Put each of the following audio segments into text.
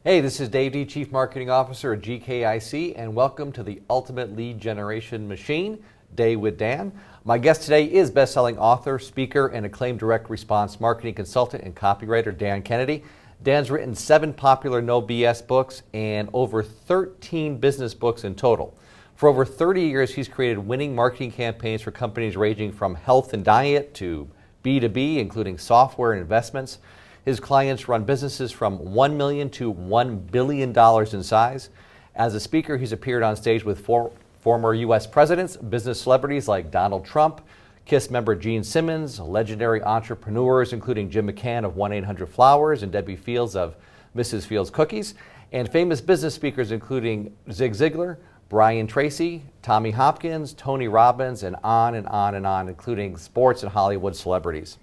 Hey, this is Dave D, Chief Marketing Officer at GKIC, and welcome to the Ultimate Lead Generation Machine, Day with Dan. My guest today is best-selling author, speaker, and acclaimed direct response marketing consultant and copywriter Dan Kennedy. Dan's written 7 popular no BS books and over 13 business books in total. For over 30 years, he's created winning marketing campaigns for companies ranging from health and diet to B2B, including software and investments. His clients run businesses from $1 million to $1 billion in size. As a speaker, he's appeared on stage with former U.S. presidents, business celebrities like Donald Trump, KISS member Gene Simmons, legendary entrepreneurs including Jim McCann of 1-800-Flowers and Debbie Fields of Mrs. Fields Cookies, and famous business speakers including Zig Ziglar, Brian Tracy, Tommy Hopkins, Tony Robbins, and on and on and on, including sports and Hollywood celebrities.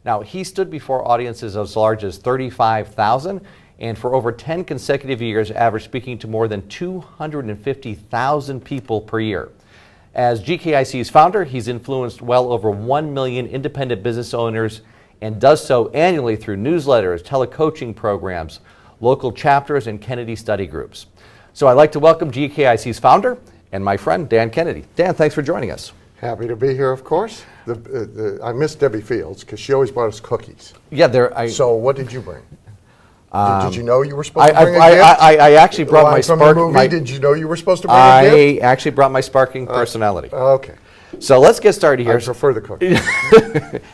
Now, he stood before audiences as large as 35,000 and for over 10 consecutive years averaged speaking to more than 250,000 people per year. As GKIC's founder, he's influenced well over 1 million independent business owners and does so annually through newsletters, telecoaching programs, local chapters, and Kennedy study groups. So I'd like to welcome GKIC's founder and my friend, Dan Kennedy. Dan, thanks for joining us. Happy to be here, of course. I miss Debbie Fields because she always brought us cookies. Yeah, so what did you bring? Did you know you were supposed to bring a gift? I actually brought my sparkling. Did you know you were supposed to bring a gift? I actually brought my sparkling personality. Okay. So let's get started here. I prefer the cookies.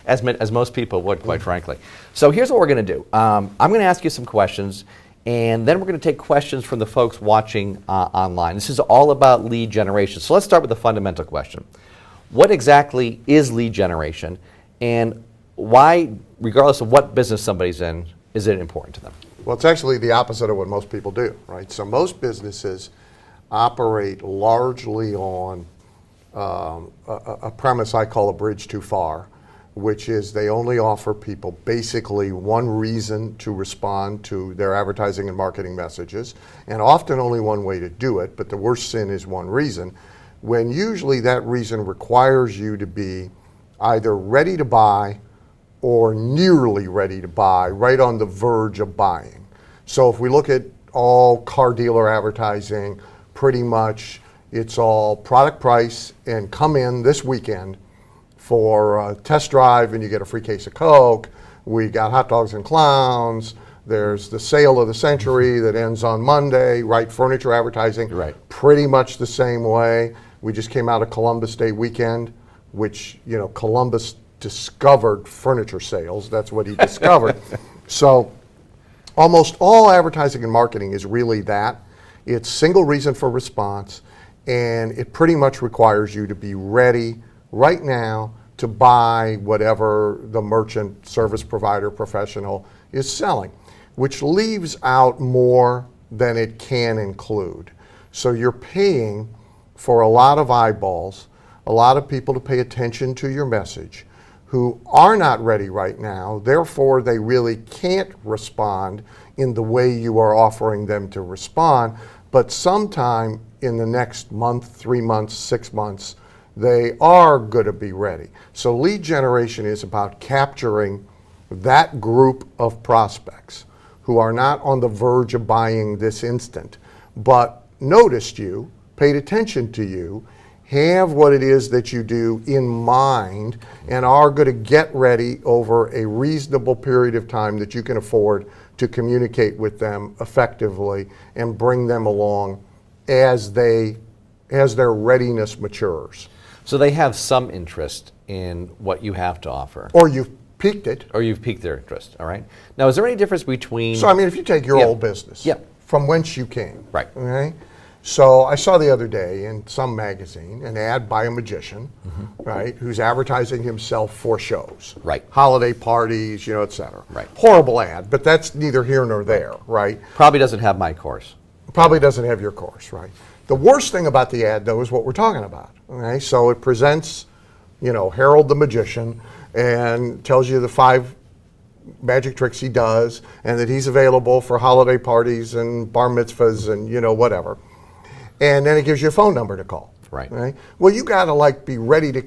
as most people would, quite frankly. So here's what we're going to do. I'm going to ask you some questions, and then we're going to take questions from the folks watching online. This is all about lead generation. So let's start with the fundamental question. What exactly is lead generation, and why, regardless of what business somebody's in, is it important to them? Well, it's actually the opposite of what most people do, right? So most businesses operate largely on a premise I call a bridge too far, which is they only offer people basically one reason to respond to their advertising and marketing messages, and often only one way to do it, but the worst sin is one reason, when usually that reason requires you to be either ready to buy or nearly ready to buy, right on the verge of buying. So if we look at all car dealer advertising, pretty much it's all product price and come in this weekend for a test drive and you get a free case of Coke. We got hot dogs and clowns. There's the sale of the century that ends on Monday, right? Furniture advertising, right. Pretty much the same way. We just came out of Columbus Day weekend, which, you know, Columbus discovered furniture sales. That's what he discovered. So almost all advertising and marketing is really that. It's single reason for response, and it pretty much requires you to be ready right now to buy whatever the merchant, service provider, professional is selling, which leaves out more than it can include. So you're paying for a lot of eyeballs, a lot of people to pay attention to your message who are not ready right now, therefore they really can't respond in the way you are offering them to respond, but sometime in the next month, 3 months, 6 months, they are going to be ready. So lead generation is about capturing that group of prospects who are not on the verge of buying this instant, but noticed you, paid attention to you, have what it is that you do in mind, and are going to get ready over a reasonable period of time that you can afford to communicate with them effectively and bring them along as their readiness matures. So they have some interest in what you have to offer. Or you've piqued it. Or you've piqued their interest, all right? Now, is there any difference between... So, I mean, if you take your old business, from whence you came, right? Okay? So I saw the other day in some magazine an ad by a magician, right, who's advertising himself for shows, right? Holiday parties, you know, et cetera. Right. Horrible ad, but that's neither here nor there, right? Probably doesn't have my course. Probably doesn't have your course, right? The worst thing about the ad, though, is what we're talking about. Okay, so it presents, you know, Harold the magician and tells you the 5 magic tricks he does, and that he's available for holiday parties and bar mitzvahs and, you know, whatever. And then it gives you a phone number to call. Right. Right? Well, you got to like be ready to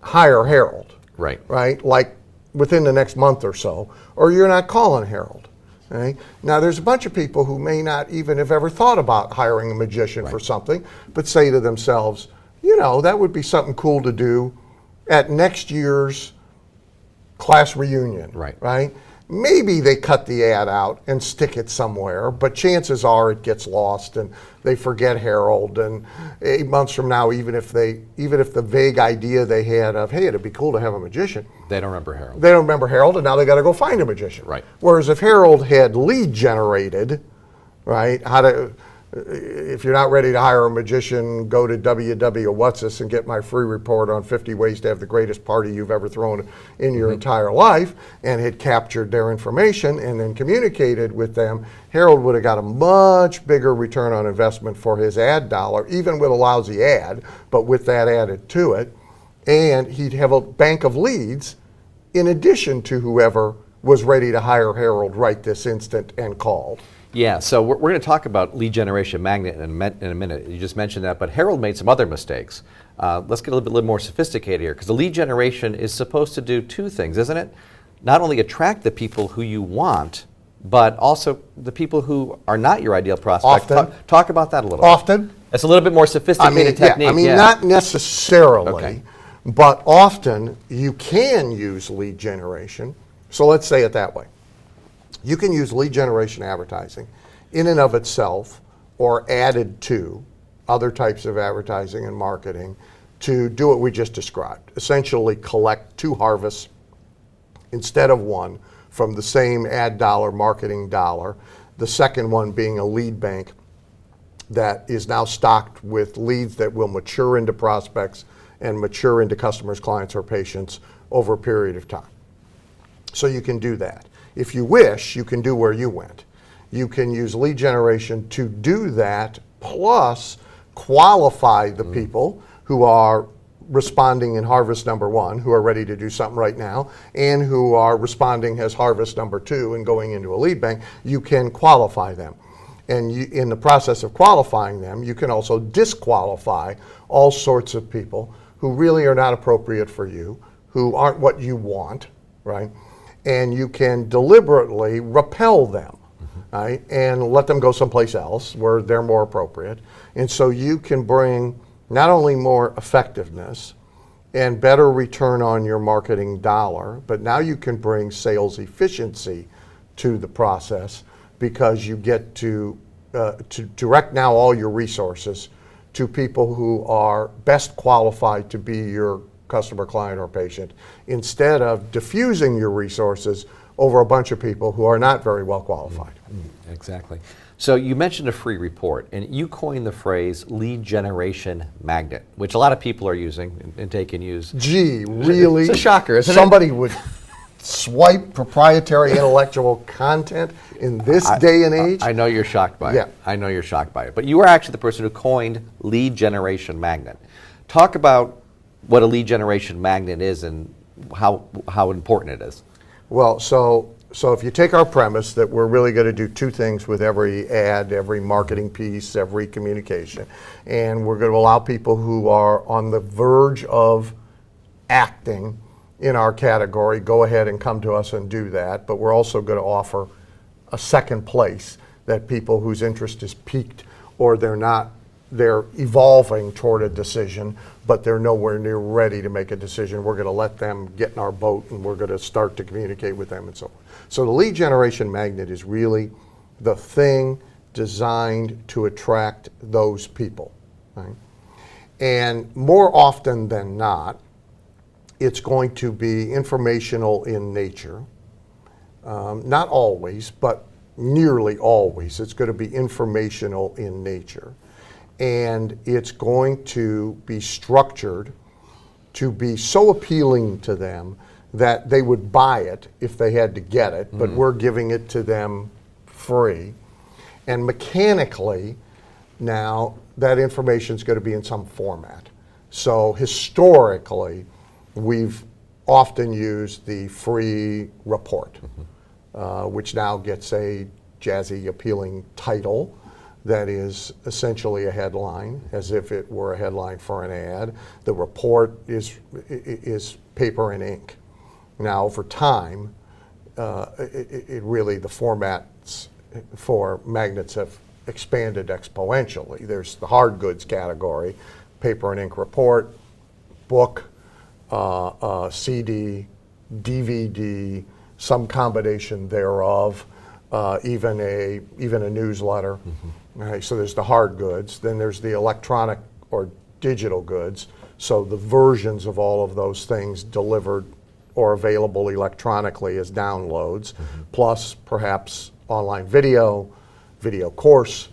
hire Harold. Right. Right? Like within the next month or so, or you're not calling Harold. Okay? Now, there's a bunch of people who may not even have ever thought about hiring a magician for something, but say to themselves, you know, that would be something cool to do at next year's class reunion, right? Maybe they cut the ad out and stick it somewhere, but chances are it gets lost and they forget Harold. And 8 months from now, even if the vague idea they had of, hey, it'd be cool to have a magician, They don't remember Harold. they don't remember Harold, and now they got to go find a magician. Right. Whereas if Harold had lead generated, right, if you're not ready to hire a magician, go to www.whatsis and get my free report on 50 ways to have the greatest party you've ever thrown in your entire life, and had captured their information and then communicated with them, Harold would have got a much bigger return on investment for his ad dollar, even with a lousy ad, but with that added to it, and he'd have a bank of leads in addition to whoever was ready to hire Harold right this instant and called. Yeah, so we're going to talk about lead generation magnet in a minute. You just mentioned that, but Harold made some other mistakes. Let's get a little more sophisticated here, because the lead generation is supposed to do two things, isn't it? Not only attract the people who you want, but also the people who are not your ideal prospect. Often. Talk about that a little Often. It's a little bit more sophisticated technique. Not necessarily, Okay. but often you can use lead generation. So let's say it that way. You can use lead generation advertising in and of itself or added to other types of advertising and marketing to do what we just described. Essentially collect two harvests instead of one from the same ad dollar, marketing dollar. The second one being a lead bank that is now stocked with leads that will mature into prospects and mature into customers, clients, or patients over a period of time. So you can do that. If you wish, you can do where you went. You can use lead generation to do that, plus qualify the people who are responding in harvest number one, who are ready to do something right now, and who are responding as harvest number two and going into a lead bank. You can qualify them. And in the process of qualifying them, you can also disqualify all sorts of people who really are not appropriate for you, who aren't what you want, right? And you can deliberately repel them, right? And let them go someplace else where they're more appropriate. And so you can bring not only more effectiveness and better return on your marketing dollar, but now you can bring sales efficiency to the process, because you get to direct now all your resources to people who are best qualified to be your customer, client, or patient, instead of diffusing your resources over a bunch of people who are not very well qualified. Exactly. So you mentioned a free report, and you coined the phrase lead generation magnet, which a lot of people are using and take and use. Gee, really? It's a shocker, isn't it? Somebody would swipe proprietary intellectual content in this day and age? I know you're shocked by it. I know you're shocked by it. But you were actually the person who coined lead generation magnet. Talk about what a lead generation magnet is and how important it is. Well, so if you take our premise that we're really going to do two things with every ad, every marketing piece, every communication, and we're going to allow people who are on the verge of acting in our category go ahead and come to us and do that, but we're also going to offer a second place that people whose interest is piqued, or they're evolving toward a decision, but they're nowhere near ready to make a decision. We're going to let them get in our boat, and we're going to start to communicate with them and so on. So the lead generation magnet is really the thing designed to attract those people, right? And more often than not, it's going to be informational in nature. Not always, but nearly always. It's going to be informational in nature. And it's going to be structured to be so appealing to them that they would buy it if they had to get it, but we're giving it to them free. And mechanically, now, that information is going to be in some format. So historically, we've often used the free report, which now gets a jazzy, appealing title that is essentially a headline, as if it were a headline for an ad. The report is paper and ink. Now, over time, it really, the formats for magnets have expanded exponentially. There's the hard goods category, paper and ink report, book, CD, DVD, some combination thereof, even a newsletter. Mm-hmm. Right, so there's the hard goods. Then there's the electronic or digital goods. So the versions of all of those things delivered or available electronically as downloads, mm-hmm. plus perhaps online video, video course,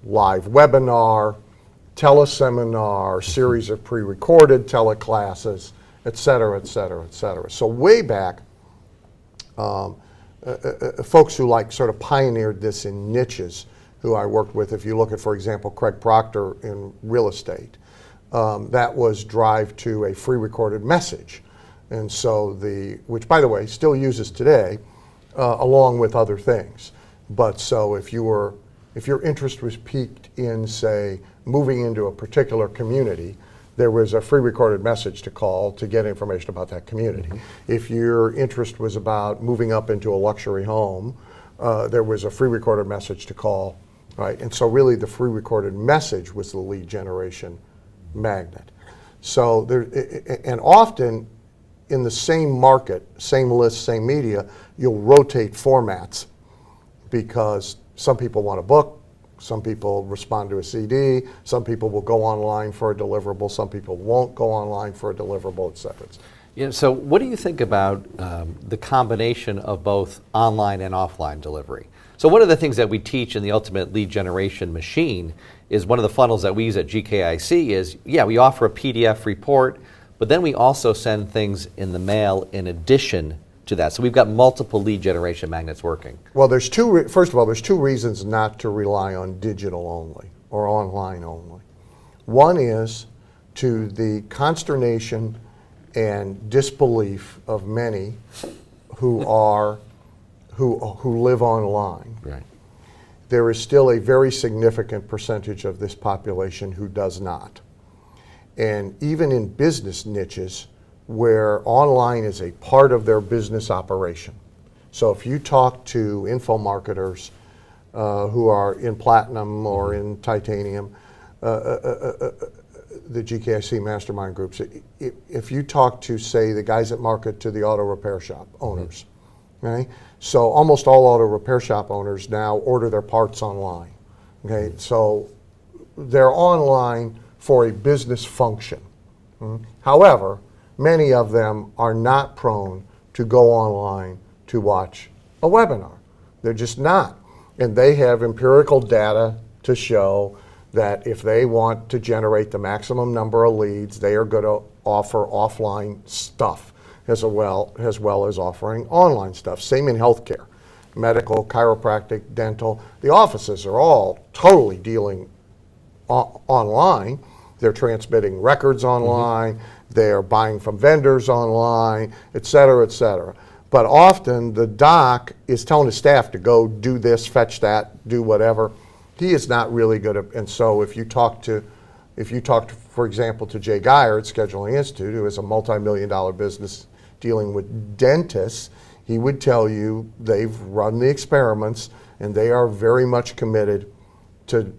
live webinar, teleseminar, series of pre-recorded teleclasses, et cetera, et cetera, et cetera. So way back, folks who sort of pioneered this in niches who I worked with, if you look at, for example, Craig Proctor in real estate, that was drive to a free recorded message. And so which by the way, still uses today, along with other things. But so if your interest was piqued in, say, moving into a particular community, there was a free recorded message to call to get information about that community. Mm-hmm. If your interest was about moving up into a luxury home, there was a free recorded message to call, right? And so really the free recorded message was the lead generation magnet. So and often in the same market, same list, same media, you'll rotate formats because some people want a book, some people respond to a CD, some people will go online for a deliverable, some people won't go online for a deliverable, et cetera, et cetera. Yeah, so what do you think about the combination of both online and offline delivery? So one of the things that we teach in the Ultimate Lead Generation Machine is one of the funnels that we use at GKIC is, yeah, we offer a PDF report, but then we also send things in the mail in addition to that. So we've got multiple lead generation magnets working. Well, first of all, there's two reasons not to rely on digital only or online only. One is to the consternation and disbelief of many who live online. Right. There is still a very significant percentage of this population who does not. And even in business niches where online is a part of their business operation. So if you talk to info marketers who are in platinum or in titanium, the GKIC mastermind groups, if you talk to, say, the guys that market to the auto repair shop owners, okay? So almost all auto repair shop owners now order their parts online, okay? So they're online for a business function. However, many of them are not prone to go online to watch a webinar. They're just not. And they have empirical data to show that if they want to generate the maximum number of leads, they are going to offer offline stuff as well as offering online stuff. Same in healthcare, medical, chiropractic, dental. The offices are all totally dealing online. They're transmitting records online. Mm-hmm. They're buying from vendors online, et cetera, et cetera. But often the doc is telling his staff to go do this, fetch that, do whatever. He is not really good at, and so if you talk to, for example, to Jay Geyer at Scheduling Institute, who is a multi-million-dollar business dealing with dentists, he would tell you they've run the experiments and they are very much committed to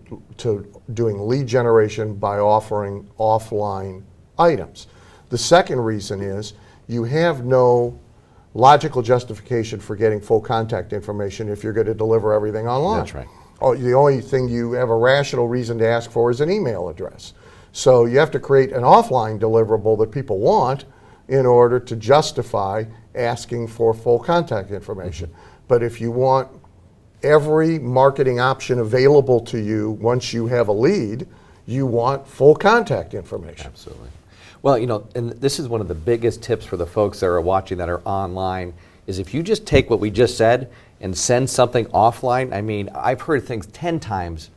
doing lead generation by offering offline items. The second reason is you have no logical justification for getting full contact information if you're going to deliver everything online. That's right. Oh, the only thing you have a rational reason to ask for is an email address. So you have to create an offline deliverable that people want in order to justify asking for full contact information. Mm-hmm. But if you want every marketing option available to you once you have a lead, you want full contact information. Absolutely. Well, and this is one of the biggest tips for the folks that are watching that are online, is if you just take what we just said and send something offline, I mean, I've heard things 10 times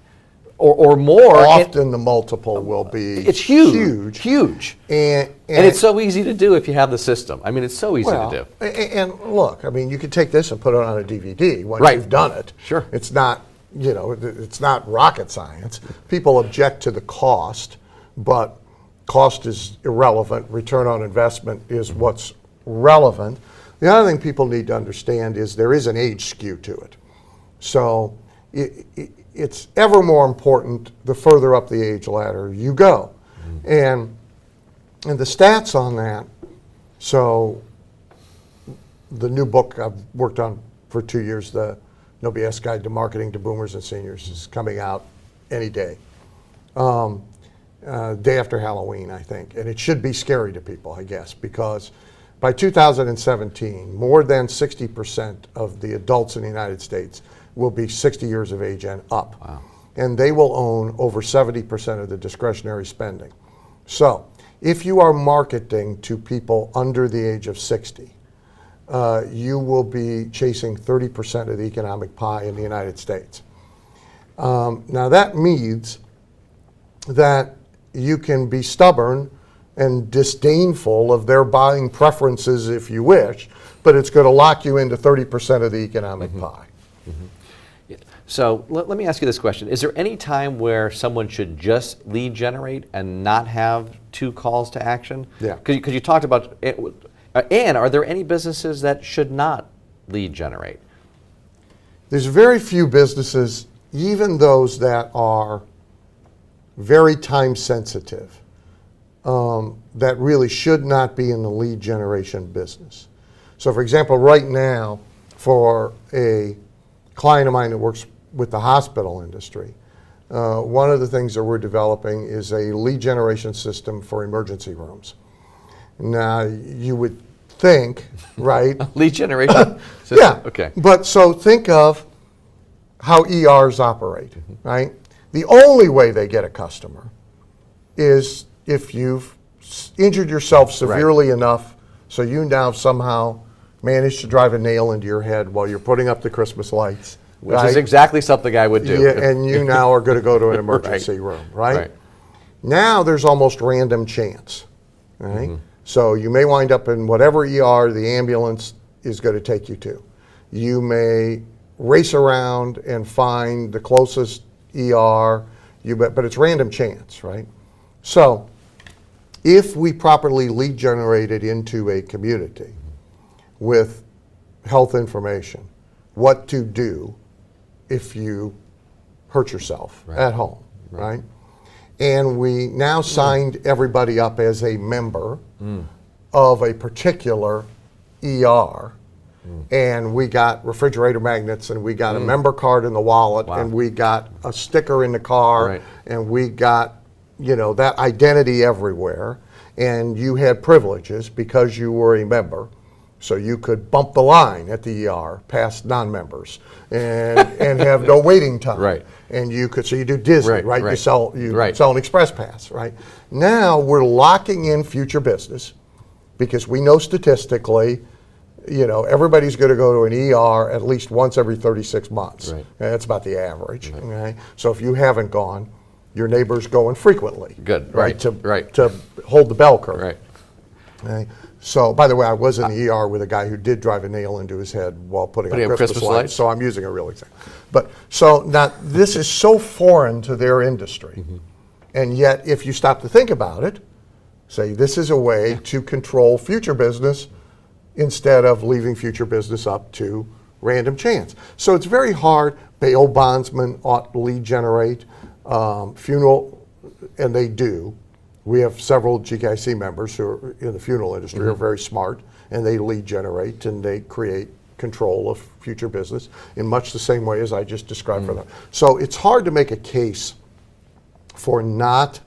or more. Often the multiple will be it's huge. Huge. And it's so easy to do if you have the system. I mean, it's so easy to do. And look, I mean, you could take this and put it on a DVD once right. you've done it. Sure. It's not, it's not rocket science. People object to the cost, but cost is irrelevant. Return on investment is what's relevant. The other thing people need to understand is there is an age skew to it. So it's ever more important the further up the age ladder you go. And the stats on that, so the new book I've worked on for 2 years, the No BS Guide to Marketing to Boomers and Seniors, is coming out any day. Day after Halloween, I think. And it should be scary to people, I guess, because by 2017, more than 60% of the adults in the United States will be 60 years of age and up. Wow. And they will own over 70% of the discretionary spending. So if you are marketing to people under the age of 60, you will be chasing 30% of the economic pie in the United States. Now that means that you can be stubborn and disdainful of their buying preferences if you wish, but it's going to lock you into 30% of the economic pie. So let me ask you this question. Is there any time where someone should just lead generate and not have 2 calls to action? Yeah. Because you talked about it. And are there any businesses that should not lead generate? There's very few businesses, even those that are very time sensitive, that really should not be in the lead generation business. So for example, right now, for a client of mine that works with the hospital industry, one of the things that we're developing is a lead generation system for emergency rooms. Now, you would think, right? Lead generation system? Yeah. Okay. But so think of how ERs operate, right? The only way they get a customer is if you've injured yourself severely enough so you now somehow managed to drive a nail into your head while you're putting up the Christmas lights. Which is exactly something I would do. Yeah, and you now are going to go to an emergency room, right? Now there's almost random chance, right? So you may wind up in whatever ER the ambulance is going to take you to. You may race around and find the closest ER, but it's random chance, right? So if we properly lead generated into a community with health information, what to do if you hurt yourself at home, right? And we now signed everybody up as a member of a particular ER, and we got refrigerator magnets, and we got a member card in the wallet, and we got a sticker in the car, and we got, you know, that identity everywhere, and you had privileges because you were a member. So you could bump the line at the ER past non-members and have no waiting time. Right. And you could, so you do Disney, right? You sell an express pass, right? Now we're locking in future business because we know statistically, you know, everybody's going to go to an ER at least once every 36 months. Right. That's about the average. Okay. So if you haven't gone, your neighbor's going frequently. Good. To hold the bell curve. Right. Okay. So, by the way, I was in the ER with a guy who did drive a nail into his head while putting up Christmas lights. So I'm using a real example. But so now this is so foreign to their industry, and yet if you stop to think about it, say this is a way to control future business instead of leaving future business up to random chance. So it's very hard. Bail bondsmen ought to lead generate, funeral, and they do. We have several GKIC members who are in the funeral industry are very smart, and they lead generate and they create control of future business in much the same way as I just described for them. So it's hard to make a case for not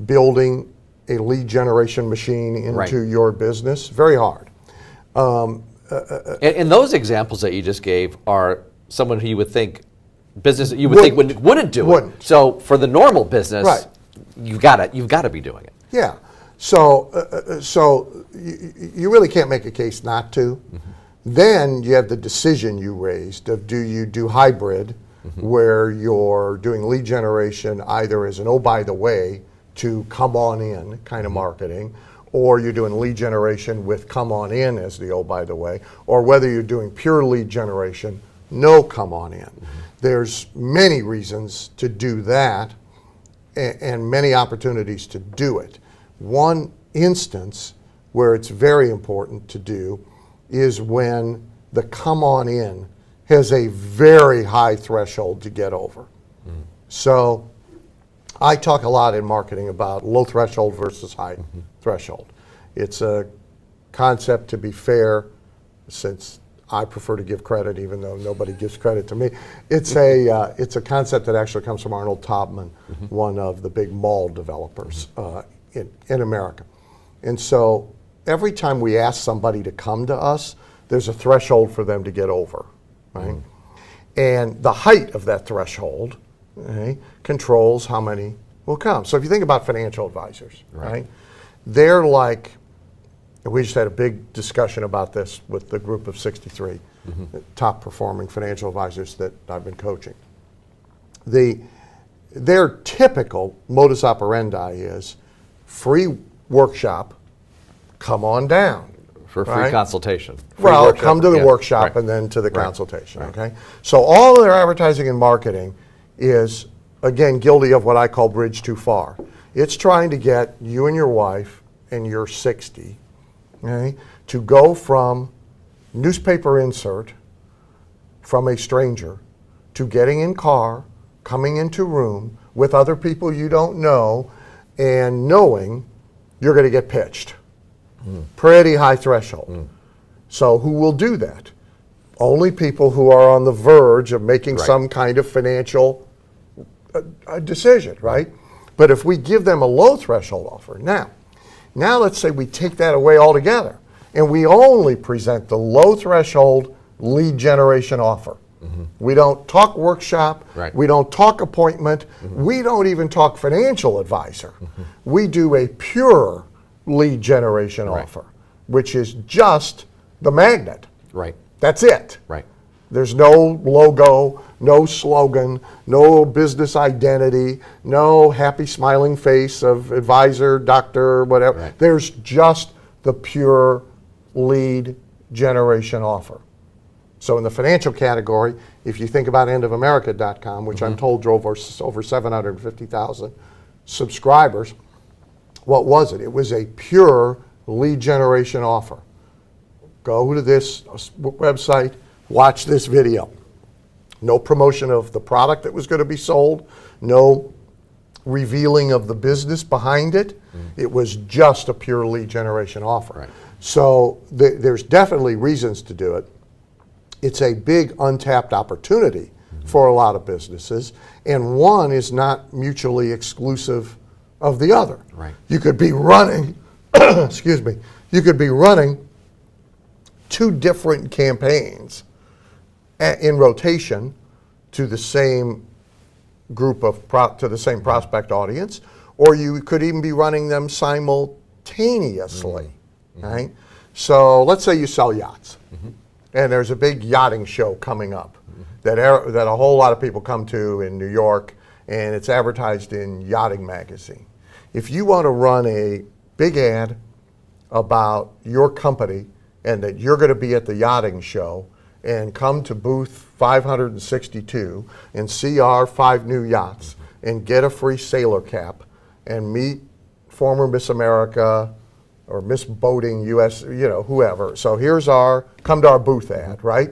building a lead generation machine into your business. Very hard. And those examples that you just gave are someone who you would think business you would think wouldn't do it. So for the normal business, you've got to be doing it. Yeah. So you really can't make a case not to. Then you have the decision you raised of do you do hybrid, where you're doing lead generation either as an oh by the way to come on in kind of marketing, or you're doing lead generation with come on in as the oh by the way, or whether you're doing pure lead generation, no come on in. There's many reasons to do that and many opportunities to do it. One instance where it's very important to do is when the come on in has a very high threshold to get over. So I talk a lot in marketing about low threshold versus high threshold. It's a concept, to be fair, since I prefer to give credit even though nobody gives credit to me. It's a concept that actually comes from Arnold Taubman, one of the big mall developers in America. And so every time we ask somebody to come to us, there's a threshold for them to get over, right? And the height of that threshold, okay, controls how many will come. So if you think about financial advisors, right? They're like, we just had a big discussion about this with the group of 63 top performing financial advisors that I've been coaching. Their typical modus operandi is free workshop, come on down. For free consultation. Well, come to the workshop and then to the consultation, okay? So all of their advertising and marketing is, again, guilty of what I call bridge too far. It's trying to get you and your wife, and you're 60, okay, to go from newspaper insert from a stranger to getting in car, coming into room with other people you don't know, and knowing you're going to get pitched. Pretty high threshold. So who will do that? Only people who are on the verge of making some kind of financial decision, right? But if we give them a low threshold offer, now let's say we take that away altogether and we only present the low threshold lead generation offer. We don't talk workshop, we don't talk appointment, we don't even talk financial advisor. We do a pure lead generation offer, which is just the magnet. That's it. There's no logo, no slogan, no business identity, no happy smiling face of advisor, doctor, whatever. There's just the pure lead generation offer. So in the financial category, if you think about endofamerica.com, which I'm told drove over 750,000 subscribers, what was it? It was a pure lead generation offer. Go to this website, watch this video. No promotion of the product that was going to be sold, no revealing of the business behind it. It was just a pure lead generation offer. So there's definitely reasons to do it. It's a big untapped opportunity for a lot of businesses, and one is not mutually exclusive of the other. You could be running, excuse me, you could be running two different campaigns in rotation to the same group of to the same prospect audience, or you could even be running them simultaneously. Right? So let's say you sell yachts, and there's a big yachting show coming up that a whole lot of people come to in New York, and it's advertised in Yachting Magazine. If you want to run a big ad about your company and that you're going to be at the yachting show and come to booth 562 and see our 5 new yachts and get a free sailor cap and meet former Miss America or Miss Boating US, you know, whoever. So here's our come to our booth ad, right?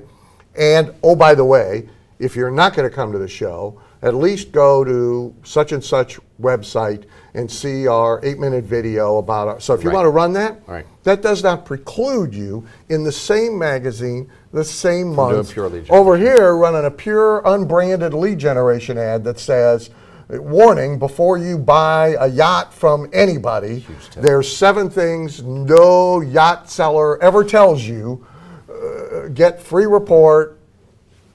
And oh, by the way, if you're not going to come to the show, at least go to such and such website and see our 8-minute video about our. So if you want to run that, that does not preclude you in the same magazine, the same month, over here running a pure unbranded lead generation ad that says, warning, before you buy a yacht from anybody, there's 7 things no yacht seller ever tells you. Get free report.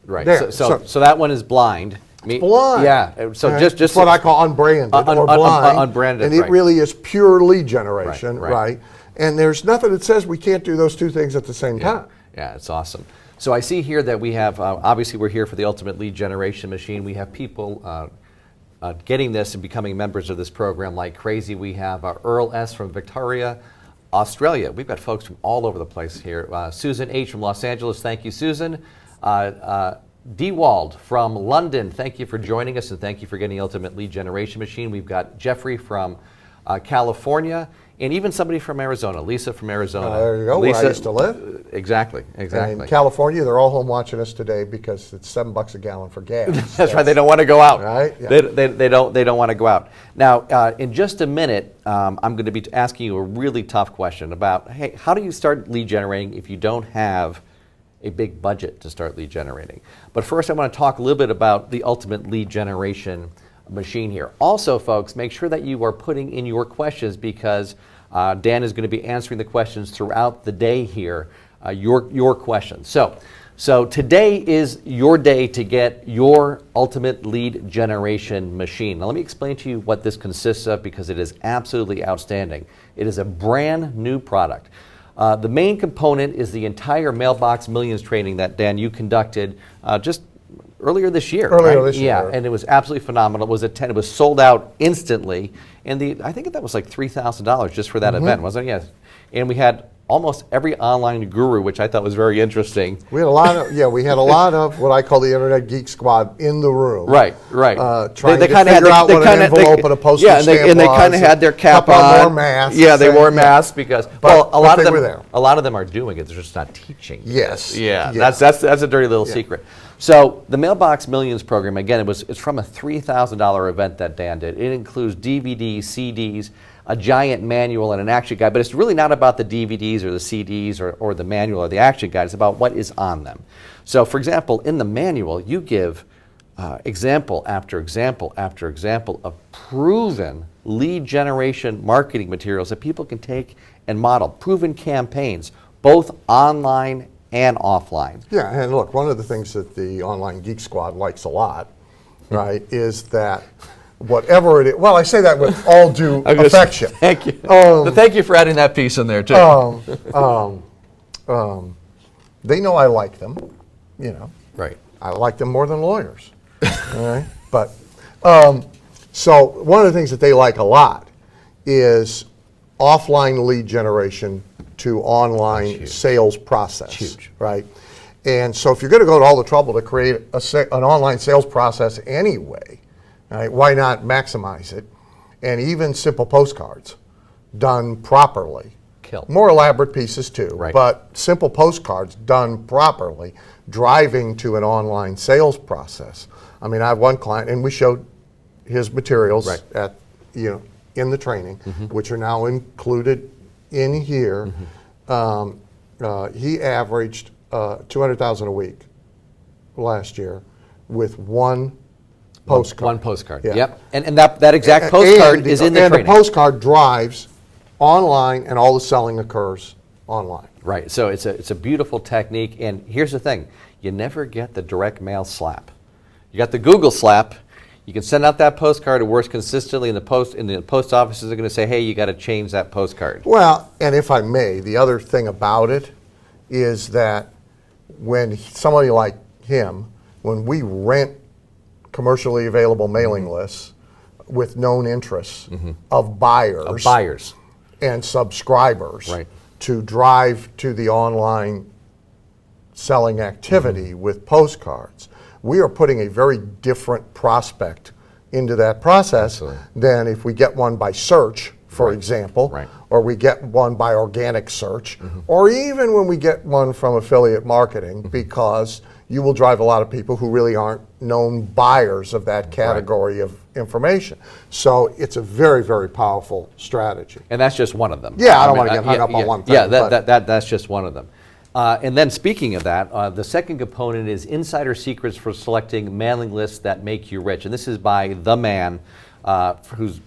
So that one is blind. Blind. Yeah. So just what I call unbranded or blind. Unbranded. And it really is pure lead generation, right? And there's nothing that says we can't do those 2 things at the same time. Yeah, it's awesome. So I see here that we have, obviously we're here for the Ultimate Lead Generation Machine. We have people getting this and becoming members of this program like crazy. We have Earl S. from Victoria, Australia. We've got folks from all over the place here. Susan H. from Los Angeles. Thank you, Susan. Dewald from London, thank you for joining us and thank you for getting the Ultimate Lead Generation Machine. We've got Jeffrey from California And even somebody from Arizona, Lisa from Arizona. There you go, where I used to live. Exactly, And exactly. in California, they're all home watching us today because it's $7 a gallon for gas. That's right. They don't want to go out. Right, yeah. They don't want to go out. Now, in just a minute, I'm going to be asking you a really tough question about, hey, how do you start lead generating if you don't have a big budget to start lead generating? But first, I want to talk a little bit about the ultimate lead generation machine here. Also, folks, make sure that you are putting in your questions because Dan is going to be answering the questions throughout the day here, your questions. So today is your day to get your ultimate lead generation machine. Now let me explain to you what this consists of because it is absolutely outstanding. It is a brand new product. The main component is the entire Mailbox Millions training that, Dan, you conducted just earlier this year. Earlier this year. Yeah, and it was absolutely phenomenal. It was sold out instantly, and I think that was like $3,000 just for that event, wasn't it? Yes. And we had almost every online guru, which I thought was very interesting. We had a lot of what I call the Internet Geek Squad in the room. Right. Trying to figure out what an envelope and a postage stamp was. And they kind of had their cap on. Wore masks. Yeah, they wore masks because a lot of them are doing it. They're just not teaching. Yes. Yeah. That's a dirty little secret. So the Mailbox Millions program, again, it's from a $3,000 event that Dan did. It includes DVDs, CDs, a giant manual, and an action guide. But it's really not about the DVDs or the CDs or the manual or the action guide. It's about what is on them. So, for example, in the manual, you give example after example after example of proven lead generation marketing materials that people can take and model, proven campaigns, both online and offline. Yeah, and look, one of the things that the Online Geek Squad likes a lot, right, is that whatever it is, well, I say that with all due affection. Thank you. Thank you for adding that piece in there, too. They know I like them, Right. I like them more than lawyers. All right? But, so one of the things that they like a lot is offline lead generation to online sales process. Huge. Right? And so if you're going to go to all the trouble to create an online sales process anyway, right, why not maximize it? And even simple postcards done properly. Kill. More elaborate pieces too, Right. but simple postcards done properly, driving to an online sales process. I mean, I have one client, and we showed his materials at, in the training, which are now included in here. He averaged $200,000 a week last year with one postcard. One postcard. Yeah. Yep. And that exact postcard is in the training. And the postcard drives online, and all the selling occurs online. Right. So it's a beautiful technique. And here's the thing: you never get the direct mail slap. You got the Google slap. You can send out that postcard. It works consistently in the post offices are going to say, hey, you got to change that postcard. Well, and if I may, the other thing about it is that when somebody like him, when we rent commercially available mailing lists with known interests of buyers and subscribers to drive to the online selling activity with postcards, we are putting a very different prospect into that process than if we get one by search, for example, or we get one by organic search, or even when we get one from affiliate marketing, because you will drive a lot of people who really aren't known buyers of that category of information. So it's a very, very powerful strategy. And that's just one of them. Yeah, I don't want to get hung up on one thing. Yeah, that's just one of them. And then speaking of that, the second component is insider secrets for selecting mailing lists that make you rich. And this is by the man who's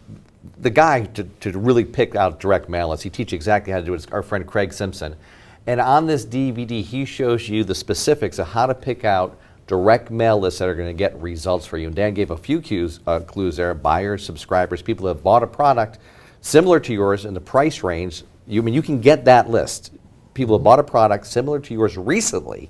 the guy to really pick out direct mail lists. He teaches exactly how to do it. It's our friend Craig Simpson. And on this DVD, he shows you the specifics of how to pick out direct mail lists that are going to get results for you. And Dan gave a few clues there: buyers, subscribers, people who have bought a product similar to yours in the price range. You can get that list. People have bought a product similar to yours recently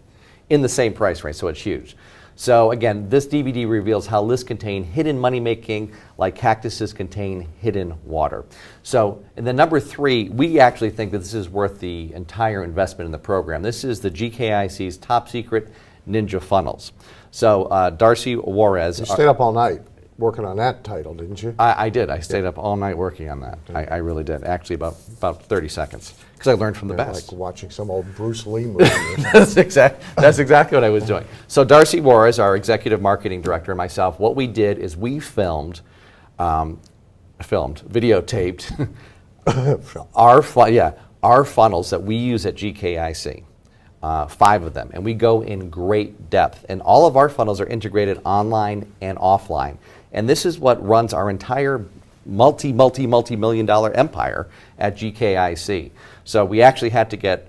in the same price range, so it's huge. So again, this DVD reveals how lists contain hidden money making like cactuses contain hidden water. So, and then number 3, we actually think that this is worth the entire investment in the program. This is the GKIC's top secret Ninja Funnels. So Darcy Juarez. You stayed up all night. working on that title, didn't you? I did. I stayed up all night working on that. I really did. Actually, about 30 seconds, because I learned from the best. Like watching some old Bruce Lee movie. That's exactly what I was doing. So Darcy Juarez, our executive marketing director, and myself, what we did is we videotaped our funnels that we use at GKIC. 5 of them, and we go in great depth. And all of our funnels are integrated online and offline. And this is what runs our entire multi-million dollar empire at GKIC. So we actually had to get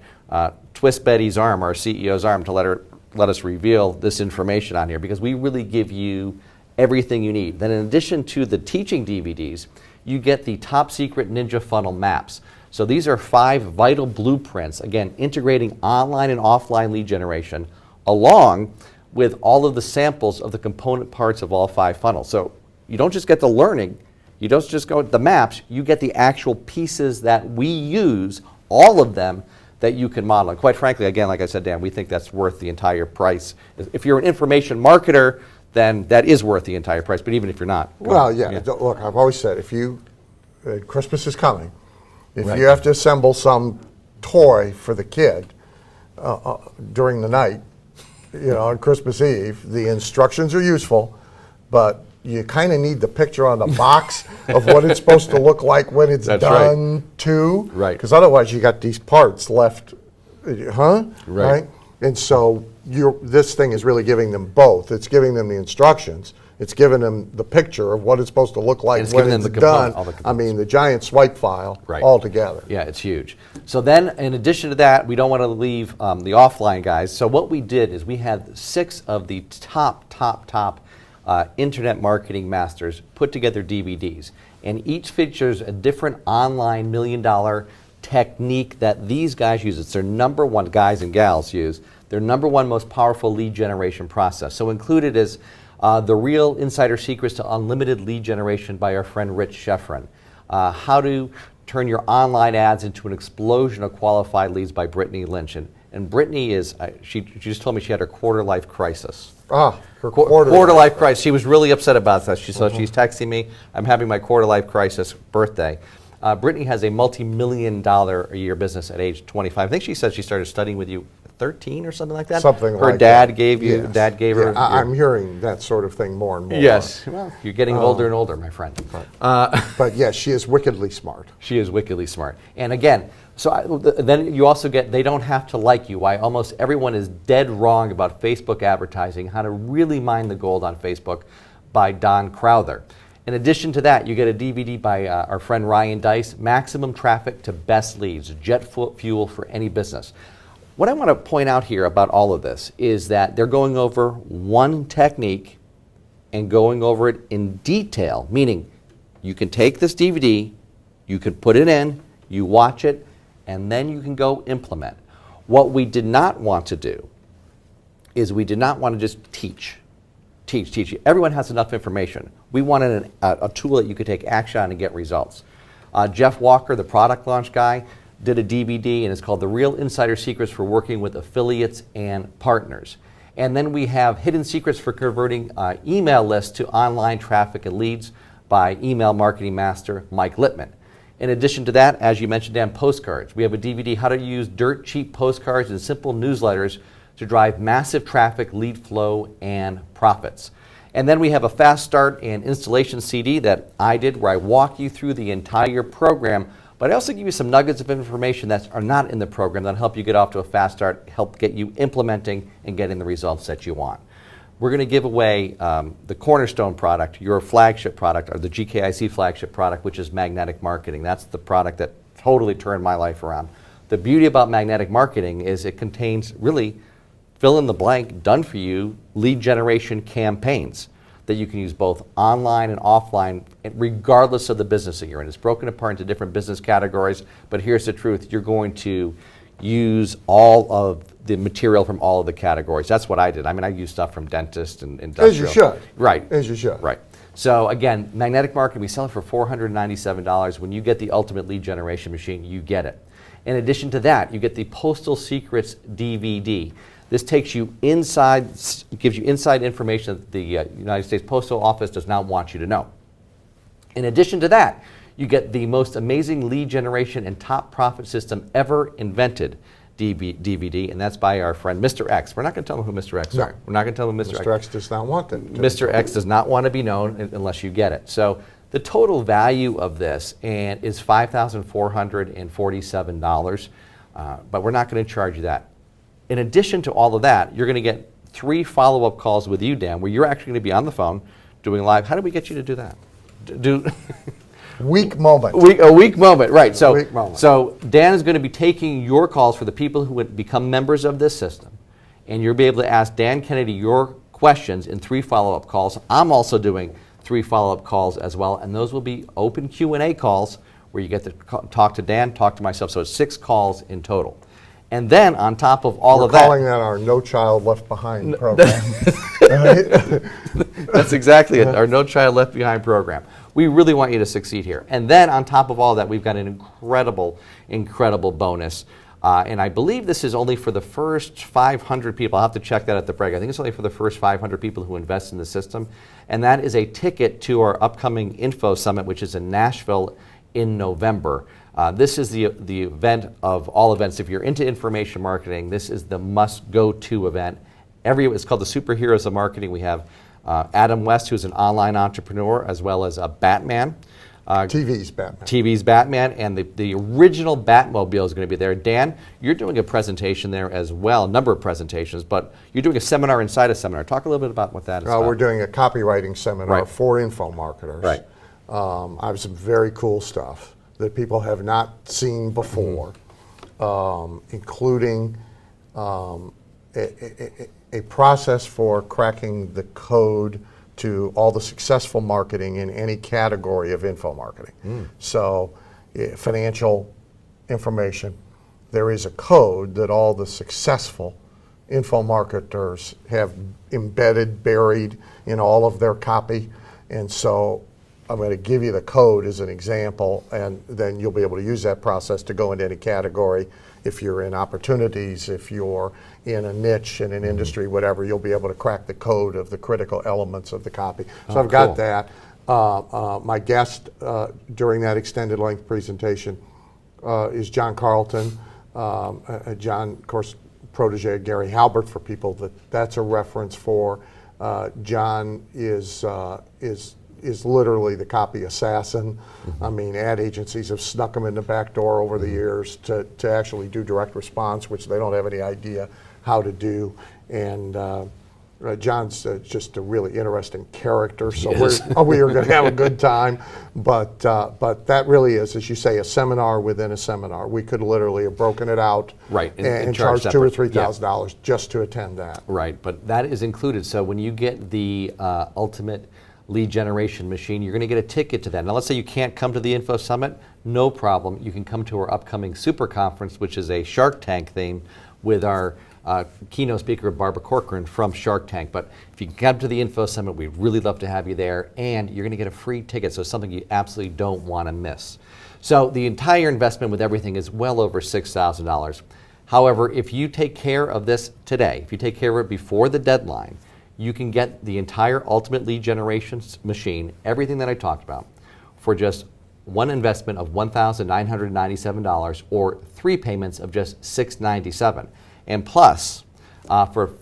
twist Betty's arm, our CEO's arm, to let us reveal this information on here, because we really give you everything you need. Then in addition to the teaching DVDs, you get the top secret Ninja funnel maps. So these are 5 vital blueprints, again, integrating online and offline lead generation, along with all of the samples of the component parts of all 5 funnels. So you don't just get the learning, you don't just go with the maps, you get the actual pieces that we use, all of them, that you can model. And quite frankly, again, like I said, Dan, we think that's worth the entire price. If you're an information marketer, then that is worth the entire price, but even if you're not. Well, yeah. Look, I've always said, Christmas is coming, if you have to assemble some toy for the kid during the night, on Christmas Eve, the instructions are useful, but you kind of need the picture on the box of what it's supposed to look like when it's done too. Right. Because otherwise you got these parts left, right? And so this thing is really giving them both. It's giving them the instructions. It's giving them the picture of what it's supposed to look like when it's done. I mean, the giant swipe file all together. Yeah, it's huge. So then, in addition to that, we don't want to leave the offline guys. So what we did is we had 6 of the top internet marketing masters put together DVDs. And each features a different online $1 million technique that these guys use. It's their number one, guys and gals use, their number one most powerful lead generation process. So included is the real insider secrets to unlimited lead generation by our friend Rich Sheffrin. How to turn your online ads into an explosion of qualified leads by Brittany Lynch. And Brittany is, she just told me she had her quarter life crisis. Her quarter life crisis. She was really upset about that. So she's texting me, I'm having my quarter life crisis birthday. Brittany has a multi-million-dollar a year business at age 25. I think she said she started studying with you 13 or something like that? Something her like dad that. gave you, dad gave her. I'm hearing that sort of thing more and more. Yes, well, you're getting older and older, my friend. But yes, she is wickedly smart. She is wickedly smart. And again, then you also get, they don't have to like you. Why almost everyone is dead wrong about Facebook advertising, how to really mine the gold on Facebook, by Don Crowther. In addition to that, you get a DVD by our friend Ryan Dice, Maximum Traffic to Best Leads, jet fuel for any business. What I want to point out here about all of this is that they're going over one technique and going over it in detail, meaning you can take this DVD, you can put it in, you watch it, and then you can go implement. What we did not want to do is we did not want to just teach. Everyone has enough information. We wanted a tool that you could take action on and get results. Jeff Walker, the product launch guy, did a DVD, and it's called The Real Insider Secrets for Working with Affiliates and Partners. And then we have Hidden Secrets for Converting Email Lists to Online Traffic and Leads by email marketing master Mike Littman. In addition to that, as you mentioned, Dan, postcards. We have a DVD, How to Use Dirt Cheap Postcards and Simple Newsletters to Drive Massive Traffic, Lead Flow, and Profits. And then we have a fast start and installation CD that I did, where I walk you through the entire program, but I also give you some nuggets of information that are not in the program that help you get off to a fast start, help get you implementing and getting the results that you want. We're going to give away the cornerstone product, your flagship product, or the GKIC flagship product, which is Magnetic Marketing. That's the product that totally turned my life around. The beauty about Magnetic Marketing is it contains really fill in the blank, done for you lead generation campaigns that you can use both online and offline, regardless of the business that you're in. It's broken apart into different business categories, but here's the truth. You're going to use all of the material from all of the categories. That's what I did. I mean, I use stuff from dentist and industrial. As you should. Right. As you should. Right. So again, Magnetic Marketing, we sell it for $497. When you get the ultimate lead generation machine, you get it. In addition to that, you get the Postal Secrets DVD. This takes you inside, gives you inside information that the United States Postal Office does not want you to know. In addition to that, you get the most amazing lead generation and top profit system ever invented DVD, and that's by our friend Mr. X. We're not going to tell them who Mr. X No. are. We're not going to tell them who Mr. X does not want them. Mr. X does not want to be known unless you get it. So the total value of this is $5,447, but we're not going to charge you that. In addition to all of that, you're going to get 3 follow-up calls with you, Dan, where you're actually going to be on the phone doing live. How did we get you to do that? Weak moment. A weak moment, right. So, weak moment. so Dan is going to be taking your calls for the people who would become members of this system, and you'll be able to ask Dan Kennedy your questions in 3 follow-up calls. I'm also doing 3 follow-up calls as well, and those will be open Q&A calls where you get to talk to Dan, talk to myself, so it's 6 calls in total. And then on top of all We're of that... calling that our No Child Left Behind program. That's exactly it, our No Child Left Behind program. We really want you to succeed here. And then on top of all that, we've got an incredible, incredible bonus. And I believe this is only for the first 500 people. I'll have to check that at the break. I think it's only for the first 500 people who invest in the system. And that is a ticket to our upcoming Info Summit, which is in Nashville in November. This is the event of all events. If you're into information marketing, this is the must-go-to event. It's called the Superheroes of Marketing. We have Adam West, who's an online entrepreneur, as well as a Batman. TV's Batman. TV's Batman, and the original Batmobile is going to be there. Dan, you're doing a presentation there as well, a number of presentations, but you're doing a seminar inside a seminar. Talk a little bit about what that is about. We're doing a copywriting seminar Right. for info marketers. Right. I have some very cool stuff that people have not seen before, including a process for cracking the code to all the successful marketing in any category of info marketing. So financial information, there is a code that all the successful info marketers have embedded, buried in all of their copy. And so I'm going to give you the code as an example, and then you'll be able to use that process to go into any category. If you're in opportunities, if you're in a niche, in an industry, whatever, you'll be able to crack the code of the critical elements of the copy. So I've got that. My guest during that extended length presentation is John Carlton. John, of course, protege of Gary Halbert, for people that's a reference for. John is literally the copy assassin. I mean, ad agencies have snuck him in the back door over the years to actually do direct response, which they don't have any idea how to do. And John's just a really interesting character, so we are going to have a good time. But that really is, as you say, a seminar within a seminar. We could literally have broken it out and charged $2,000 or $3,000 just to attend that. Right, but that is included. So when you get the ultimate lead generation machine, you're going to get a ticket to that. Now let's say you can't come to the Info Summit, no problem. You can come to our upcoming Super Conference, which is a Shark Tank theme with our keynote speaker, Barbara Corcoran from Shark Tank. But if you come to the Info Summit, we'd really love to have you there, and you're going to get a free ticket, so it's something you absolutely don't want to miss. So the entire investment with everything is well over $6,000. However, if you take care of this today, if you take care of it before the deadline, you can get the entire ultimate lead generation machine, everything that I talked about, for just one investment of $1,997 or 3 payments of just $697. And plus,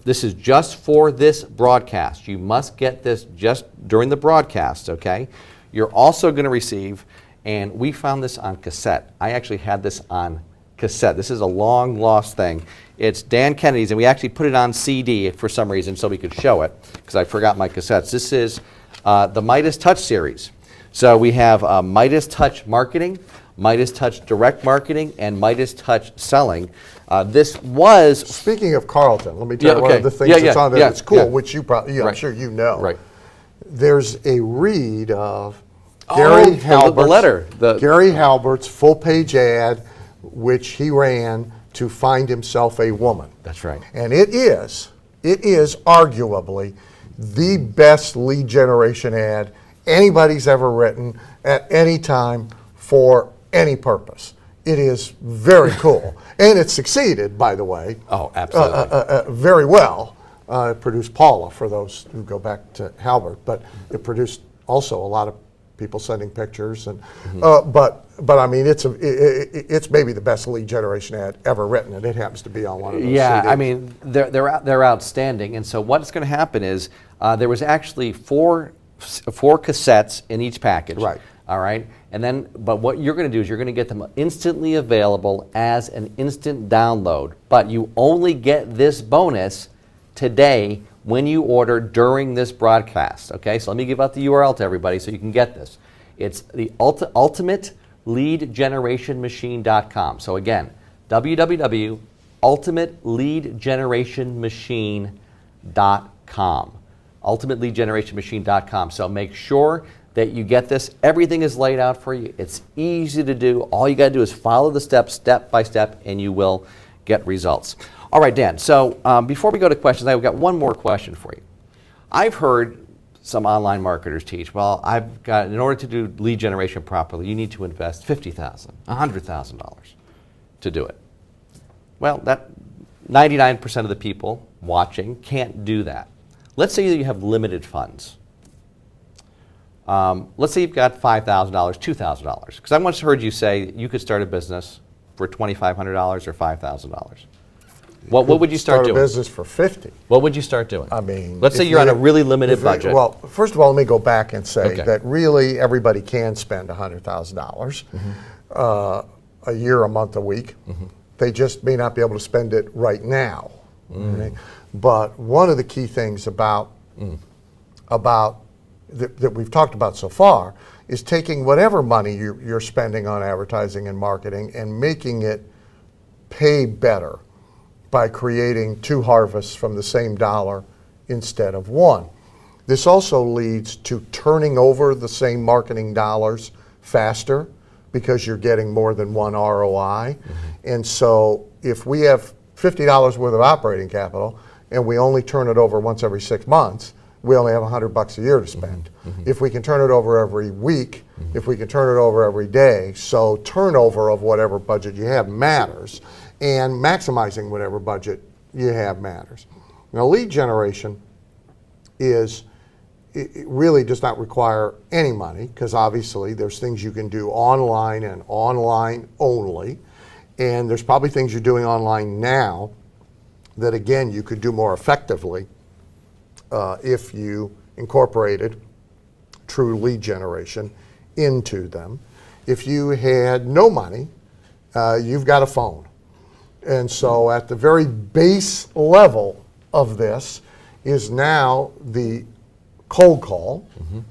this is just for this broadcast. You must get this just during the broadcast, okay? You're also going to receive, and we found this on cassette. I actually had this on cassette. This is a long lost thing. It's Dan Kennedy's, and we actually put it on CD for some reason so we could show it, because I forgot my cassettes. This is the Midas Touch series. So we have Midas Touch Marketing, Midas Touch Direct Marketing, and Midas Touch Selling. This was... Speaking of Carlton, let me tell you one of the things that's on there that's cool, which you probably, I'm sure you know. Right. There's a read of Gary Halbert's, the letter. Gary Halbert's full-page ad, which he ran to find himself a woman. That's right. And it is arguably the best lead generation ad anybody's ever written at any time for any purpose. it is very cool. And it succeeded, by the way. Oh, absolutely. Very well. It produced Paula, for those who go back to Halbert, but it produced also a lot of people sending pictures. And but I mean, it's maybe the best lead generation ad ever written, and it happens to be on one of those Yeah, CDs. I mean, they're outstanding. And so what's going to happen is there was actually four cassettes in each package. Right. All right. And then, but what you're going to do is you're going to get them instantly available as an instant download. But you only get this bonus today when you order during this broadcast. Okay. So let me give out the URL to everybody so you can get this. It's the ultimateleadgenerationmachine.com. So again, www.ultimateleadgenerationmachine.com. ultimateleadgenerationmachine.com. So make sure that you get this. Everything is laid out for you. It's easy to do. All you got to do is follow the steps step by step, and you will get results. All right, Dan. So before we go to questions, I've got one more question for you. I've heard some online marketers teach, well, in order to do lead generation properly, you need to invest $50,000, $100,000 to do it. Well, that 99% of the people watching can't do that. Let's say you have limited funds. Let's say you've got $5,000, $2,000, because I once heard you say you could start a business for $2,500 or $5,000. What would you start doing? A business for $50,000. What would you start doing? I mean, let's say you're on a really limited budget. Well, first of all, let me go back and say Okay. that really everybody can spend $100,000 a year, a month, a week. They just may not be able to spend it right now. Right? But one of the key things about that we've talked about so far is taking whatever money you're spending on advertising and marketing and making it pay better by creating two harvests from the same dollar instead of one. This also leads to turning over the same marketing dollars faster because you're getting more than one ROI. And so if we have $50 worth of operating capital and we only turn it over once every 6 months, we only have $100 a year to spend. If we can turn it over every week, if we can turn it over every day, so turnover of whatever budget you have matters, and maximizing whatever budget you have matters. Now, lead generation it really does not require any money, because obviously there's things you can do online and online only, and there's probably things you're doing online now that, again, you could do more effectively if you incorporated true lead generation into them. If you had no money, you've got a phone. And so at the very base level of this is now the cold call,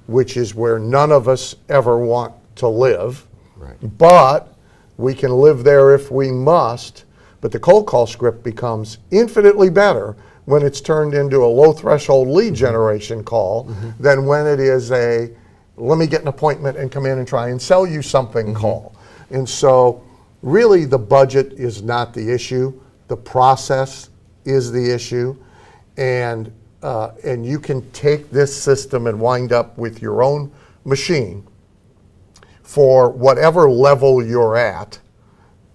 which is where none of us ever want to live. Right. But we can live there if we must. But the cold call script becomes infinitely better when it's turned into a low threshold lead generation call than when it is a let me get an appointment and come in and try and sell you something call. And so really the budget is not the issue. The process is the issue. And you can take this system and wind up with your own machine for whatever level you're at,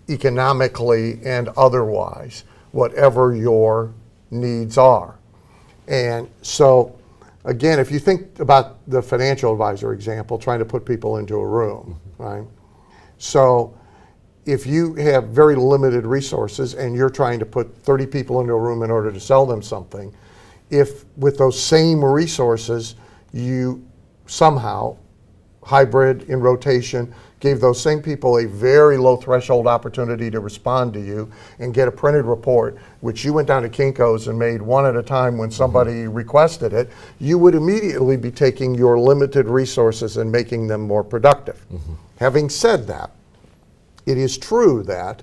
economically and otherwise, whatever your needs are. And so, again, if you think about the financial advisor example, trying to put people into a room, right? So if you have very limited resources and you're trying to put 30 people into a room in order to sell them something, if with those same resources you somehow, hybrid, in rotation, gave those same people a very low threshold opportunity to respond to you and get a printed report, which you went down to Kinko's and made one at a time when somebody requested it, you would immediately be taking your limited resources and making them more productive. Having said that, it is true that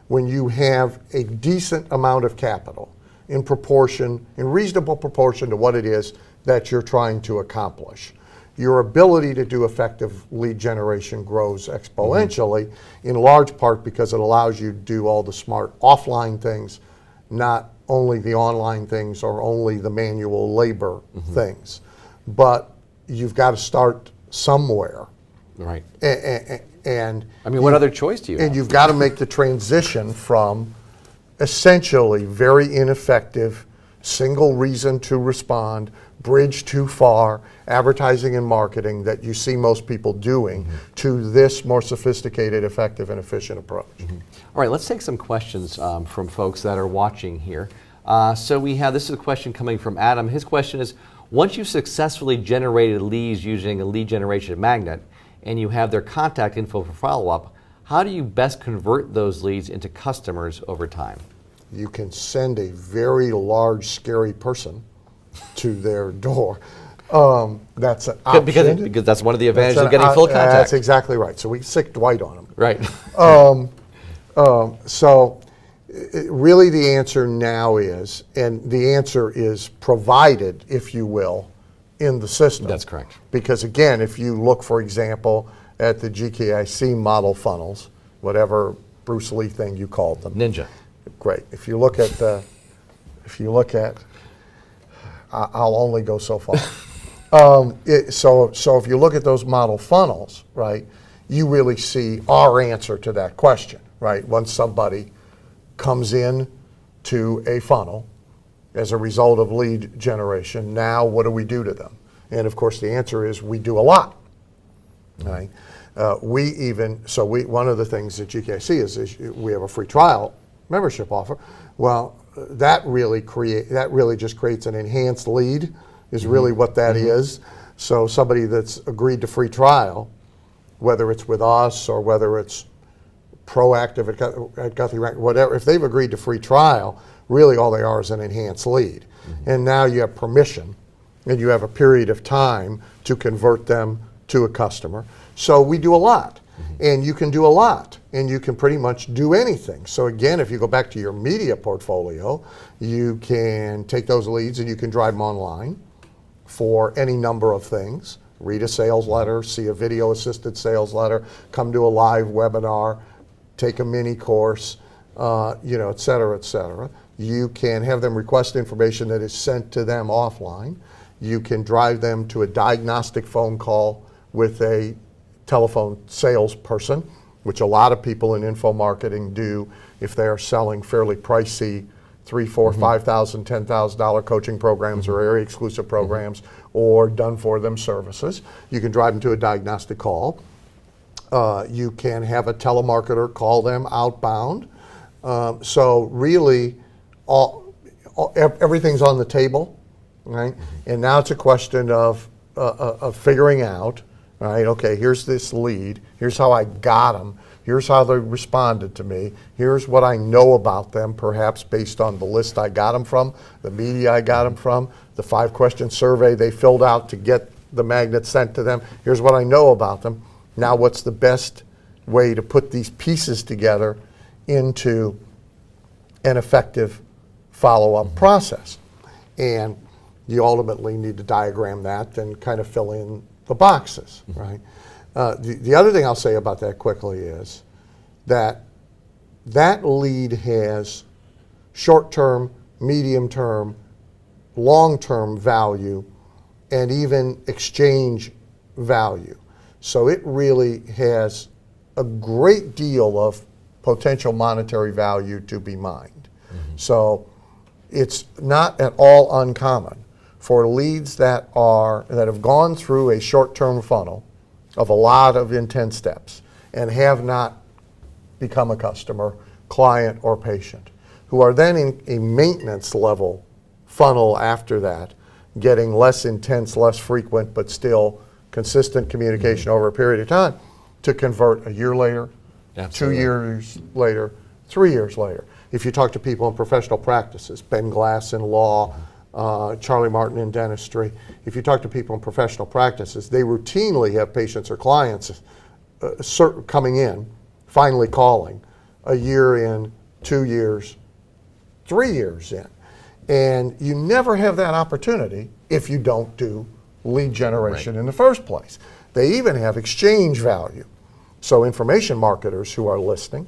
when you have a decent amount of capital in proportion, in reasonable proportion to what it is that you're trying to accomplish, your ability to do effective lead generation grows exponentially, in large part because it allows you to do all the smart offline things, not only the online things or only the manual labor things. But you've got to start somewhere. Right. And I mean, what other choice do you have? and you've got to make the transition from essentially very ineffective, single reason to respond, bridge too far, advertising and marketing that you see most people doing, to this more sophisticated, effective, and efficient approach. All right, let's take some questions from folks that are watching here. So this is a question coming from Adam. His question is, once you've successfully generated leads using a lead generation magnet and you have their contact info for follow-up, how do you best convert those leads into customers over time? You can send a very large, scary person to their door. That's an option. Because that's one of the advantages of getting full contact. That's exactly right. So we sick Dwight on them. Right. Really the answer now is, and the answer is provided, if you will, in the system. That's correct. Because again, if you look, for example, at the GKIC model funnels, whatever Bruce Lee thing you called them. Ninja. Great. If you look at, I'll only go so far. So if you look at those model funnels, right, you really see our answer to that question, right? Once somebody comes in to a funnel as a result of lead generation, now what do we do to them? And of course the answer is we do a lot, right? One of the things that GKIC is we have a free trial membership offer. Well, that really just creates an enhanced lead, is really what that is. So somebody that's agreed to free trial, whether it's with us or whether it's proactive at Guthrie Rank, whatever, if they've agreed to free trial, really all they are is an enhanced lead. And now you have permission and you have a period of time to convert them to a customer. So we do a lot. And you can do a lot, and you can pretty much do anything. So again, if you go back to your media portfolio, you can take those leads and you can drive them online for any number of things. Read a sales letter, see a video-assisted sales letter, come to a live webinar, take a mini course, et cetera, et cetera. You can have them request information that is sent to them offline. You can drive them to a diagnostic phone call with a telephone salesperson, which a lot of people in info marketing do if they are selling fairly pricey $3,000, $4,000, $5,000, $10,000 coaching programs or area exclusive programs or done for them services. You can drive them to a diagnostic call. You can have a telemarketer call them outbound. So really, everything's on the table, right? And now it's a question of figuring out, right, okay, here's this lead, here's how I got them, here's how they responded to me, here's what I know about them, perhaps based on the list I got them from, the media I got them from, the 5-question survey they filled out to get the magnet sent to them, here's what I know about them. Now what's the best way to put these pieces together into an effective follow-up process? And you ultimately need to diagram that and kind of fill in the boxes, right? The other thing I'll say about that quickly is that that lead has short-term, medium-term, long-term value, and even exchange value. So it really has a great deal of potential monetary value to be mined. So it's not at all uncommon for leads that have gone through a short-term funnel of a lot of intense steps and have not become a customer, client, or patient, who are then in a maintenance level funnel after that, getting less intense, less frequent, but still consistent communication over a period of time, to convert a year later, Absolutely. 2 years later, 3 years later. If you talk to people in professional practices, Ben Glass in law, Charlie Martin in dentistry, if you talk to people in professional practices, they routinely have patients or clients coming in, finally calling, a year in, 2 years, 3 years in. And you never have that opportunity if you don't do lead generation in the first place. They even have exchange value. So information marketers who are listening,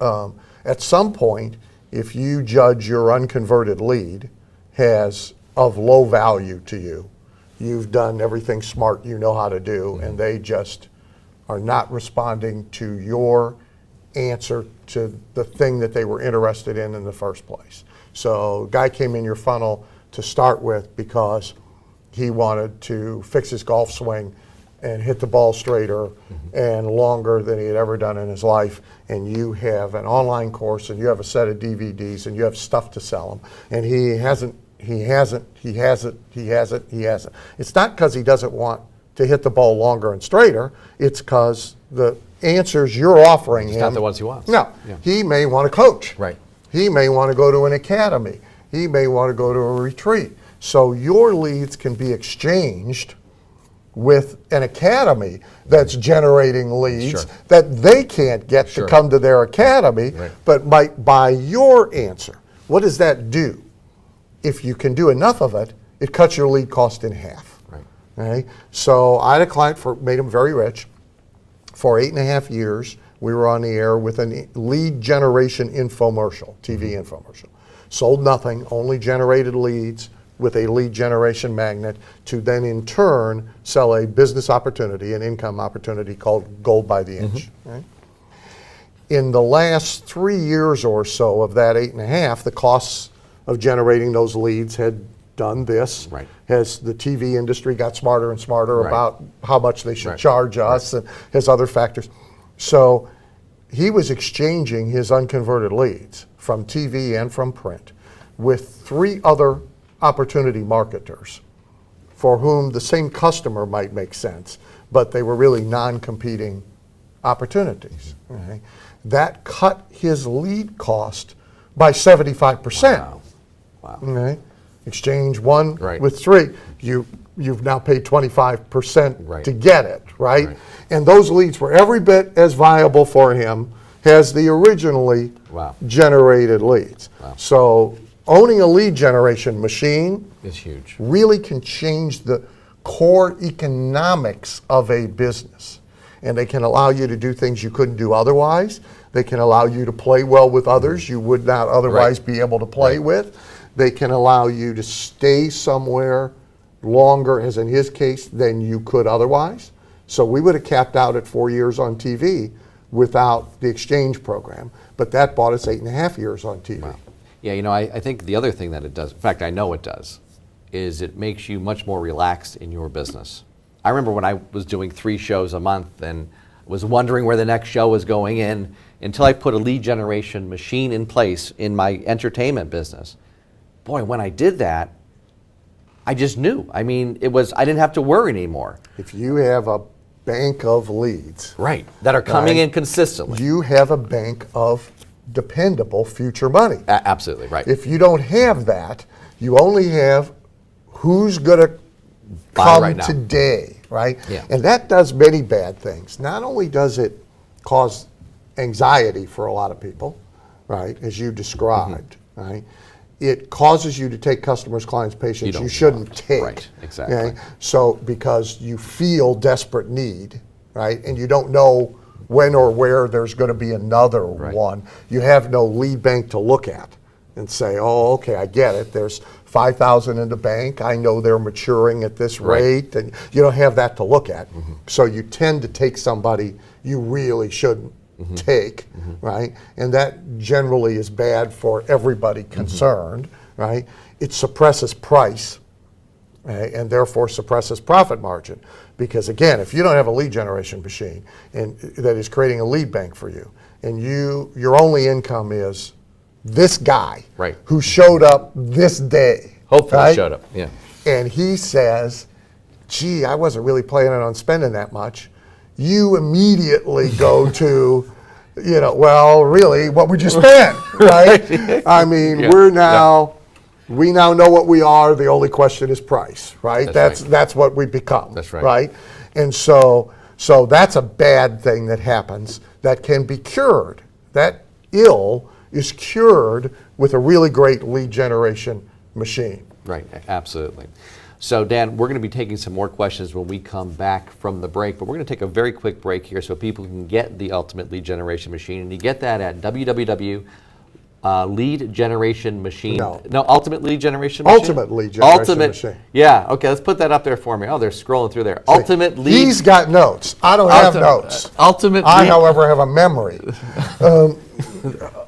at some point, if you judge your unconverted lead has of low value to you, you've done everything smart you know how to do, and they just are not responding to your answer to the thing that they were interested in the first place. So guy came in your funnel to start with because he wanted to fix his golf swing and hit the ball straighter and longer than he had ever done in his life, and you have an online course and you have a set of DVDs and you have stuff to sell him, and he hasn't. It's not because he doesn't want to hit the ball longer and straighter, it's because the answers you're offering him. It's not the ones he wants. No, Yeah. he may want to coach. Right. He may want to go to an academy. He may want to go to a retreat. So your leads can be exchanged with an academy that's generating leads Sure. that they can't get Sure. to come to their academy, Right. but might buy your answer. What does that do? If you can do enough of it, it cuts your lead cost in half. Right. Okay? So I had a client made him very rich. For 8.5 years, we were on the air with a lead generation infomercial, TV infomercial. Sold nothing, only generated leads with a lead generation magnet to then in turn sell a business opportunity, an income opportunity called Gold by the Inch. Right? In the last 3 years or so of that 8.5, the costs of generating those leads had done this. Right. As the TV industry got smarter and smarter Right. about how much they should Right. charge us and has other factors. So he was exchanging his unconverted leads from TV and from print with 3 other opportunity marketers for whom the same customer might make sense, but they were really non-competing opportunities. Okay? That cut his lead cost by 75%. Wow. Wow. Okay? Exchange 1 Right. with 3. You've now paid 25% Right. to get it, right? Right. And those leads were every bit as viable for him as the originally Wow. generated leads. Wow. So owning a lead generation machine It's huge. really can change the core economics of a business. And they can allow you to do things you couldn't do otherwise. They can allow you to play well with others you would not otherwise be able to play with. They can allow you to stay somewhere longer, as in his case, than you could otherwise. So we would have capped out at 4 years on TV without the exchange program. But that bought us 8.5 years on TV. Wow. Yeah, you know, I think the other thing that it does, in fact, I know it does, is it makes you much more relaxed in your business. I remember when I was doing 3 shows a month and was wondering where the next show was going in until I put a lead generation machine in place in my entertainment business. Boy, when I did that, I just knew. I mean, I didn't have to worry anymore. If you have a bank of leads, Right. That are coming Right. in consistently. you have a bank of dependable future money. Absolutely, right. If you don't have that, you only have who's going to Buy come right now. today, right? Yeah. And that does many bad things. Not only does it cause anxiety for a lot of people, right, as you described, right? It causes you to take customers, clients, patients don't you shouldn't want. take. Right, exactly. So because you feel desperate need, right, and you don't know when or where there's going to be another one, you have no lead bank to look at and say, oh, okay, I get it. There's 5,000 in the bank. I know they're maturing at this rate, and you don't have that to look at. So you tend to take somebody you really shouldn't take, right? And that generally is bad for everybody concerned, right? It suppresses price, right? And therefore suppresses profit margin. Because again, if you don't have a lead generation machine and that is creating a lead bank for you, and your only income is this guy Right. who showed up this day. Hopefully right? showed up, yeah. And he says, gee, I wasn't really planning on spending that much. You immediately go to, well, really, what would you spend, right? I mean, Yeah. we now know what we are. The only question is price, right? That's right. That's what we become. That's right. Right? And so that's a bad thing that happens that can be cured. That ill is cured with a really great lead generation machine. Right, absolutely. So Dan, we're going to be taking some more questions when we come back from the break, but we're going to take a very quick break here so people can get the Ultimate Lead Generation Machine, and you get that at Lead generation machine. No. Ultimate lead generation machine. Ultimate lead generation machine. Yeah. Okay. Let's put that up there for me. Oh, they're scrolling through there. Ultimate lead. He's got notes. I don't have notes. Ultimate. I, lead. however, have a memory.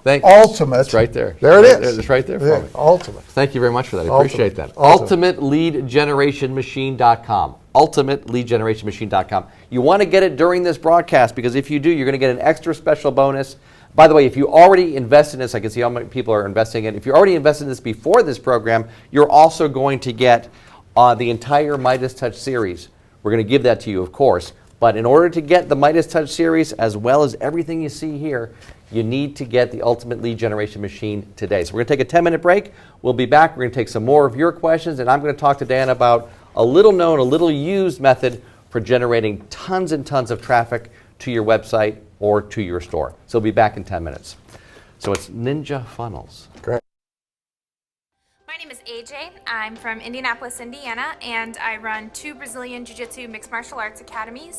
Thank Ultimate. It's right there. There it is. It's right there for Yeah, me. Ultimate. Thank you very much for that. I Ultimate. appreciate that. Ultimate. UltimateLeadGenerationMachine.com. UltimateLeadGenerationMachine.com. You want to get it during this broadcast because if you do, you're going to get an extra special bonus. By the way, if you already invested in this, I can see how many people are investing in it. If you already invested in this before this program, you're also going to get the entire Midas Touch series. We're going to give that to you, of course. But in order to get the Midas Touch series, as well as everything you see here, you need to get the Ultimate Lead Generation Machine today. So we're going to take a 10-minute break. We'll be back. We're going to take some more of your questions, and I'm going to talk to Dan about a little known, a little used method for generating tons and tons of traffic to your website or to your store. So we'll be back in 10 minutes. So it's Ninja Funnels. Great. My name is AJ. I'm from Indianapolis, Indiana, and I run 2 Brazilian Jiu-Jitsu mixed martial arts academies